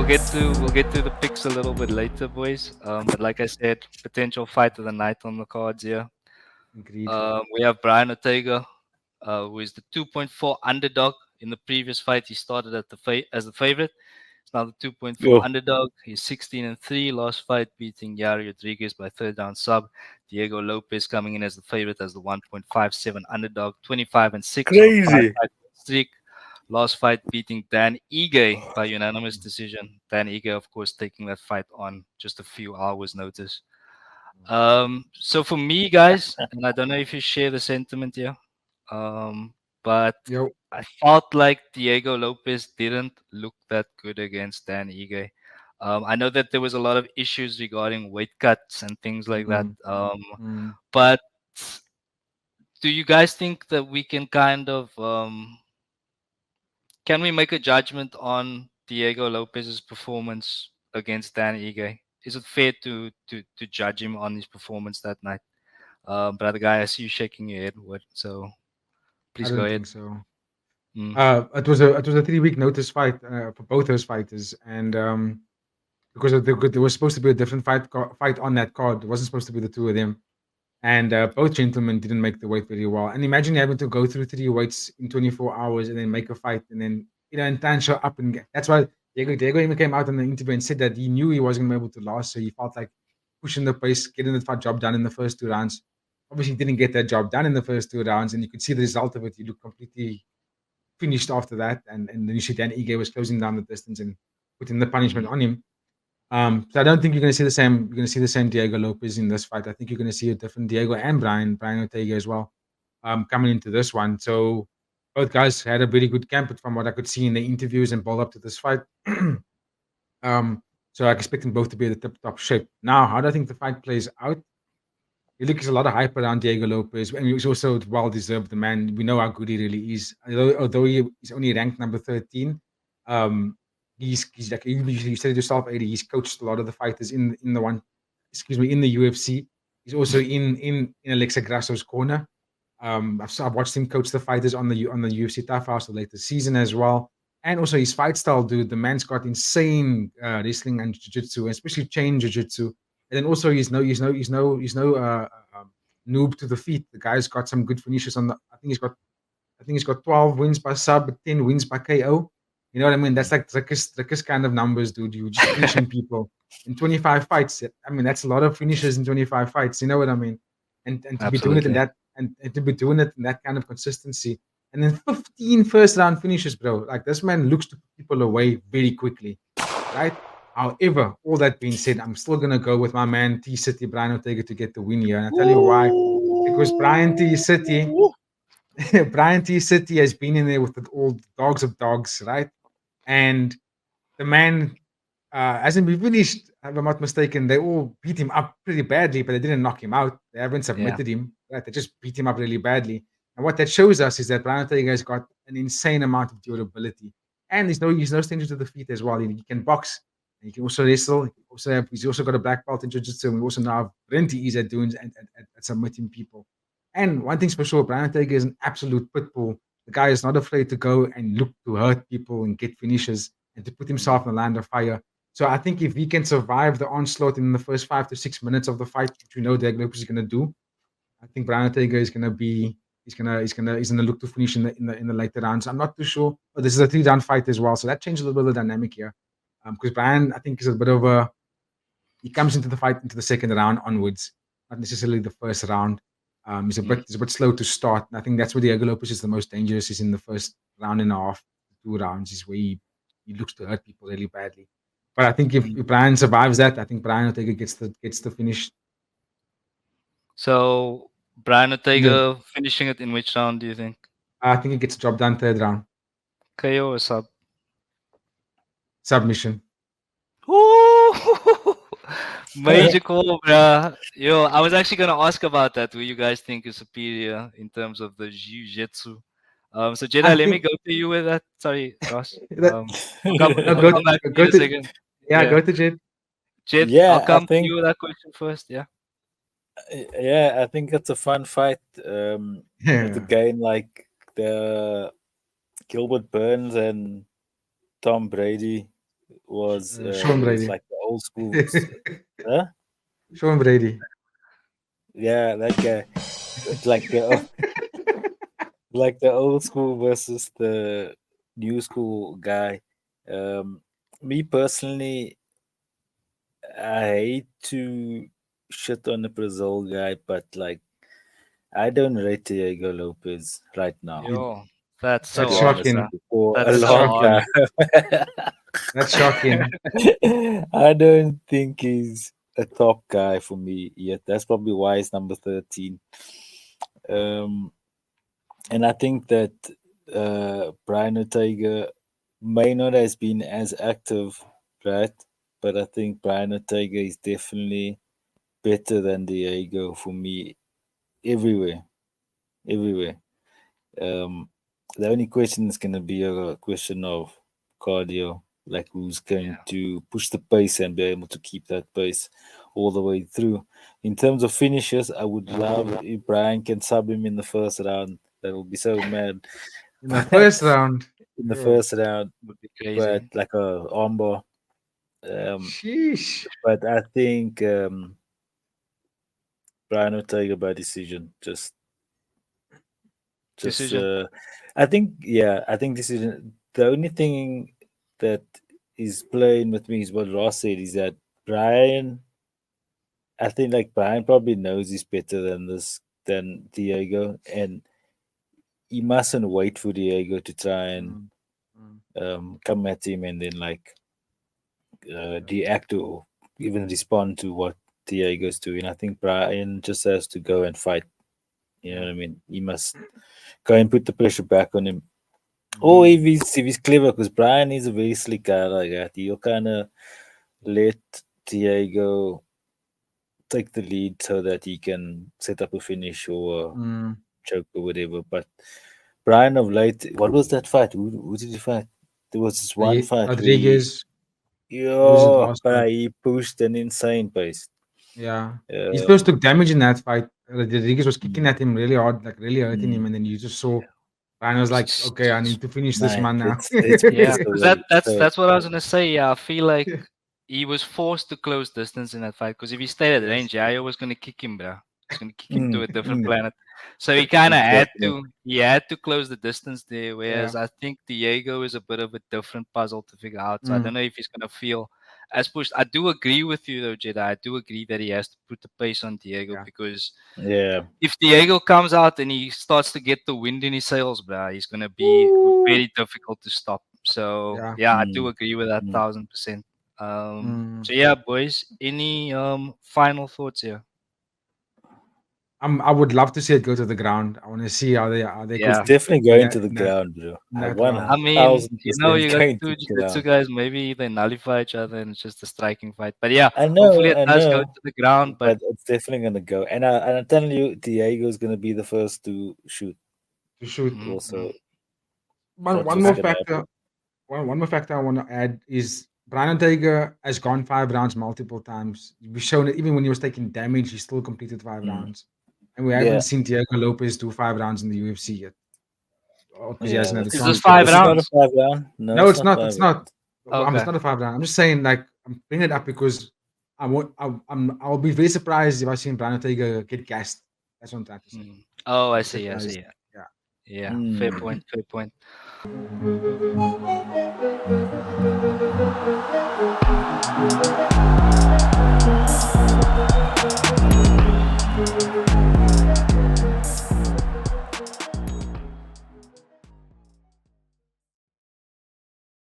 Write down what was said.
we'll get to the picks a little bit later, boys. But like I said, potential fight of the night on the cards here. Agreed. We have Brian Ortega, who is the 2.4 underdog. In the previous fight, he started at as the favorite. It's now the 2.4 Yo, underdog. He's 16-3. Last fight beating Yari Rodriguez by third round sub. Diego Lopes coming in as the favorite as the 1.57 underdog. 25-6 on a crazy. five-fight streak. Last fight beating Dan Ige by unanimous decision. Dan Ige, of course, taking that fight on just a few hours' notice. So for me, guys, and I don't know if you share the sentiment here, but Yo, I felt like Diego Lopes didn't look that good against Dan Ige. I know that there was a lot of issues regarding weight cuts and things like that. mm, mm. But do you guys think that we can kind of can we make a judgment on Diego Lopez's performance against Dan Ige? Is it fair to judge him on his performance that night? Brother guy, I see you shaking your head. What? So I please go don't ahead. think so. Mm, It was a 3-week notice fight for both those fighters, and because there was supposed to be a different fight on that card. It wasn't supposed to be the two of them, and both gentlemen didn't make the weight very well. And imagine having to go through 3 weights in 24 hours and then make a fight, and then and try and show up and get. That's why Diego even came out in the interview and said that he knew he wasn't going to be able to last, so he felt like pushing the pace, getting the fight job done in the first 2 rounds. Obviously, he didn't get that job done in the first 2 rounds, and you could see the result of it. He looked completely finished after that, and then you see Dan Ige was closing down the distance and putting the punishment mm, on him. So I don't think you're going to see the same. You're going to see the same Diego Lopes in this fight. I think you're going to see a different Diego and Brian Ortega as well, coming into this one. So both guys had a very good camp, but from what I could see in the interviews and build up to this fight, so I expect them both to be at the top shape. Now, how do I think the fight plays out? There's a lot of hype around Diego Lopes, and he's also well deserved. The man, we know how good he really is. Although he's only ranked number 13, um, he's like you said it yourself, Eddie. He's coached a lot of the fighters in the one, excuse me, in the UFC. He's also in Alexa Grasso's corner. I've watched him coach the fighters on the UFC Tough House the latest season as well, and also his fight style, dude. The man's got insane wrestling and jiu-jitsu, especially chain jiu-jitsu. And then also he's no noob to the feet. The guy's got some good finishes on the. I think he's got 12 wins by sub, 10 wins by KO. You know what I mean? That's like Drickus kind of numbers, dude. You just finishing people in 25 fights. I mean, that's a lot of finishes in 25 fights. You know what I mean? And to be doing it in absolutely. that and to be doing it in that kind of consistency. And then 15 first round finishes, bro. Like this man looks to put people away very quickly, right? However, all that being said, I'm still gonna go with my man T City Brian Ortega to get the win here. And I'll tell you why. Because Brian T City, Ooh. Brian T City has been in there with the old dogs of dogs, right? And the man hasn't been finished, if I'm not mistaken. They all beat him up pretty badly, but they didn't knock him out. They haven't Yeah. submitted him, right? They just beat him up really badly. And what that shows us is that Brian Ortega has got an insane amount of durability. And he's no stranger to the feet as well. He can box, and he can also wrestle. He's also got a black belt in jiu-jitsu, and we also know how brilliant he is at doing at submitting people. And one thing's for sure, Brian Ortega is an absolute pit bull. The guy is not afraid to go and look to hurt people and get finishes and to put himself in the land of fire. So I think if he can survive the onslaught in the first 5 to 6 minutes of the fight, which we know Diego Lopes is going to do, I think Brian Ortega is going to be he's gonna look to finish in the later rounds. I'm not too sure. But this is a 3 round fight as well, so that changes a little bit of the dynamic here. Because Brian, I think, is a bit of a he comes into the fight into the second round onwards, not necessarily the first round. Mm. He's a bit slow to start. And I think that's where Diego Lopes is the most dangerous. Is in the first round and a half, 2 rounds is where he looks to hurt people really badly. But I think if Brian survives that, I think Brian Ortega gets the finish. So Brian The, Ortega finishing it in which round do you think? I think he gets the job done third round KO or sub? submission. Ooh, major call, bruh. Yo, I was actually gonna ask about that. Who you guys think is superior in terms of the jiu-jitsu? So I Jedi, let me think go to you with that. Sorry, Ross. that I'll come. no, I'll come back to you go in a to second. yeah, Yeah, go to Jed. Jed, I'll Yeah, I come to think you with that question first. Yeah. yeah, I think it's a fun fight. But Yeah. again, like the Gilbert Burns and Tom Brady, was Sean it's Brady. like the old school. Huh? Sean Brady. Yeah, that guy. It's like like the old school versus the new school guy. Um, Me personally, I hate to shit on the Brazil guy, but like I don't rate Diego Lopez right now. Yo, that's To so That's be hard, honest with bro. shocking. you, for a That's That's so long hard. shocking. time, That's shocking. I don't think he's a top guy for me yet. That's probably why he's number 13. Um, and I think that Brian Ortega may not has been as active, right? But I think Brian Ortega is definitely better than Diego for me everywhere, everywhere. Um, the only question is going to be a question of cardio, like who's going Yeah. to push the pace and be able to keep that pace all the way through. In terms of finishes, I would love if Brian can sub him in the first round. That will be so mad. In the first round. In the Bro. first round, Would be but crazy. like a armbar. Sheesh. But I think Brian Ortega by decision. Just Decision. I think I think this is the only thing that is playing with me is what Ross said is that Brian I think like Brian probably knows he's better than this than Diego and he mustn't wait for Diego to try and Mm, mm, come at him and then like yeah. react or even respond to what Diego's doing. I think Brian just has to go and fight. You know Mm, what I mean? He must go and put the pressure back on him. Or mm, if he's clever, because Brian is a very slick guy like that. He'll kind of let Diego take the lead so that he can set up a finish or a mm. choke or whatever. But Brian of late, what was that fight? Who did he fight? There was this one fight where Rodriguez. It was his yeah, last fight. but he pushed an insane pace. Yeah. His first Um, took damage in that fight. Rodriguez was kicking mm, at him really hard, like really hurting him, mm. and then you just saw Ryan was like, okay, I need to finish this Man, man now. let's put Yeah, this because away. So that's what I was gonna say. Yeah, I feel like he was forced to close distance in that fight because if he stayed at Yes. range, Yayo was gonna kick him, bro. He's gonna kick him to mm, a different mm, planet. So he kind of had exactly. to. He had to close the distance there. Yeah. Whereas I think Diego is a bit of a different puzzle to figure out. So I don't Mm, know if he's gonna feel as pushed. I do agree with you though, Jedi. I do agree that he has to put the pace on Diego yeah. because Yeah. if Diego comes out and he starts to get the wind in his sails, bruh, he's gonna be Woo. very difficult to stop. So Yeah. yeah, I do Mm, agree with that mm. 1000%. Mm. So yeah, boys, any final thoughts here? I would love to see it go to the ground. I want to see how they It's Yeah, compete definitely in going that to the in that ground, bro. in I that one I round. mean, thousand you know, percent you got going to two the jiu-jitsu ground. guys, maybe they nullify each other and it's just a striking fight. But yeah, hopefully it I does go know, to the ground. But but it's definitely gonna go. And I'm telling you, Diego's gonna be the first to shoot. To shoot. mm, Also, One that's one what's more yeah, gonna factor. happen. One more factor I want to add is Brian Ortega has gone 5 rounds multiple times. We've shown it even when he was taking damage, he still completed five Mm. rounds. And we haven't Yeah, seen Diego Lopez do 5 rounds in the UFC yet. Because he yeah, hasn't had the that's is true. this chance to. five This is not a rounds? 5 round. No, No, it's it's not not. five It's not. rounds. It's Okay. not a 5 round. I'm just saying, like, I'm bringing it up because I won't. I'll be very surprised if I see Brian Ortega get gassed. That's what I'm trying to say. Oh, I'll I be see. I surprised. see. Yeah. Yeah, fair Mm. point. Fair point.